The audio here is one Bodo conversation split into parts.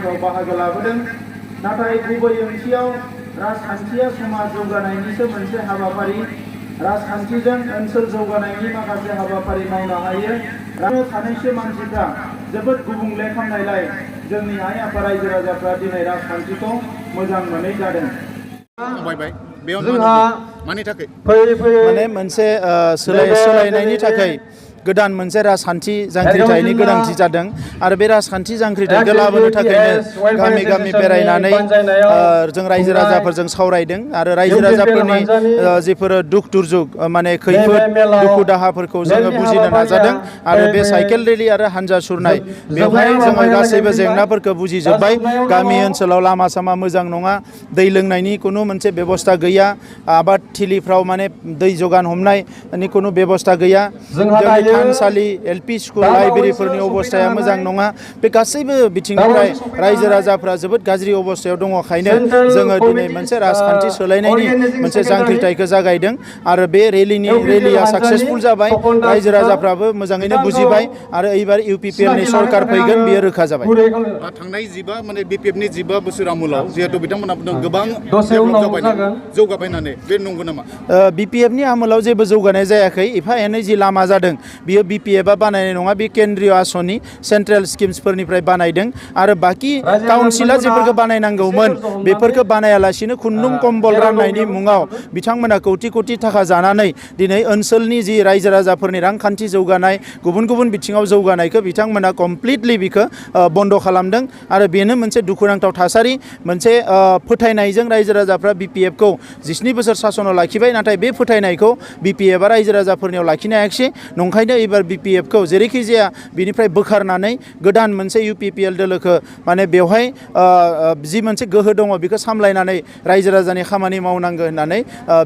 हाबाफारिफ्राव बाहागो लाबोदों नाथाय गुबै ओंथियाव राजखान्थिया समाज जौगानायनिसो मोनसे हाबाफारि राजखान्थिजों ओनसोल जौगानायनि माखासे हाबाफारि मावनो हायो सानैसो मानसिफ्रा जोबोद गुबुंले खालामनायलाय जोंनि आइ आफा रायजो राजाफ्रा दिनै राजखान्थिखौ मोजां मोनै जादों जोंहा माने मोनसे सोलायनायनि थाखाय गोदान मोनसे राजखान्थि जांख्रिथायनि गोनांथि जादों आरो बे राजखान्थि जांख्रिथायखौ लाबोनो थाखायनो गामि गामि बेरायनानै जों रायजो राजाफोरजों सावरायदों आरो रायजो राजाफोरनि जिफोर दुख दुर्जुग माने खैफोद दुखु दाहाफोरखौ जोङो बुजिनो नाजादों आरो बे साइकेल रेलि आरो हानजा सुरनाय बेवहाय जोङो गासैबो जेंनाफोरखौ बुजिजोब्बाय गामि ओनसोलाव लामा सामा मोजां नङा दै लोंनायनि खुनु मोनसे बेबस्था गैया आबाद थिलिफ्राव माने दै जगान हमनायनि खुनु बेबस्था गैया थानसालि एलपि स्कुल लाइब्रेरिफोरनि अबस्थाया मोजां नङा बे गासैबो बिथिंनिफ्राय रायजो राजाफ्रा जोबोद गाज्रि अबस्थायाव दङखायनो जोङो दिनै मोनसे राजखान्थि सोलायनायनि मोनसे जांख्रिथायखौ जागायदों आरो बे रेलिया साक्सेसफुल जाबाय रायजो राजाफ्राबो मोजाङैनो बुजिबाय आरो एबार इउपिपिएलनि सरकार फैगोन बियो रोखा जाबाय थांनाय जिबा माने बिपिएफनि 15 बोसोर आमोलाव जिहेतु बिथांमोना बुंदों गोबां जौगाबाय होननानै बे नंगौ नामा बिपिएफनि आमोलाव जेबो जौगानाय जायाखै एफा एनै जि लामा जादों बियो बिपिएफआ बानायनाय नङा बे केन्द्रीय आसनि सेन्ट्रेल स्किम्सफोरनिफ्राय बानायदों आरो बाखि काउन्सिला जेफोरखौ बानायनांगौमोन बेफोरखौ बानायालासिनो खुन्दुं कम्बल राननायनि मुङाव बिथांमोना कौटि कौटि थाखा जानानै दिनै ओनसोलनि जि रायजो राजाफोरनि रांखान्थि जौगानाय गुबुन गुबुन बिथिङाव जौगानायखौ बिथांमोना कमप्लिटलि बिखौ बन्द खालामदों आरो बेनो मोनसे दुखुनांथाव थासारि मोनसे फोथायनायजों रायजो राजाफ्रा बिपिएफखौ 17 बोसोर सासनाव लाखिबाय नाथाय बे फोथायनायखौ बिपिएफआ रायजो राजाफोरनियाव लाखिनो हायाखिसै नंखायनो एबार बिपिएफखौ जेरैखि जाया बिनिफ्राय बोखारनानै गोदान मोनसे इउपिपिएल दोलोखौ माने बेवहाय जि मोनसे गोहो दङ बेखौ सामलायनानै रायजो राजानि खामानि मावनांगौ होननानै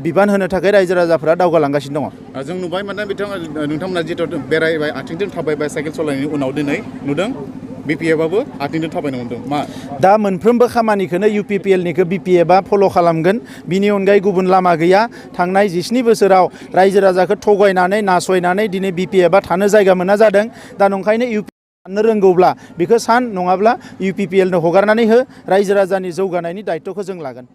बिबान होनो थाखाय रायजो राजाफोरा दावगालांगासिनो दङ जों नुबाय माने नोंथांमोना जिहेतु बेरायबाय आथिंजों थाबायबाय साइकेल सालायनायनि उनाव दिनै नुदों बिपिएफआबो आथिंजों थाबायनो मोनदों मा दा मोनफ्रोमबो खामानिखौनो इउपिपिएलनिखौ बिपिएफआ फल' खालामगोन बिनि अनगायै गुबुन लामा गैया थांनाय 17 बोसोराव रायजो राजाखौ थगायनानै नासयनानै दिनै बिपिएफआ थानो जायगा मोना जादों दा नंखायनो साननो रोंगौब्ला बेखौ सान नङाब्ला इउपिपिएलनो हगारनानै हो रायजो राजानि जौगानायनि दायित्वखौ जों लागोन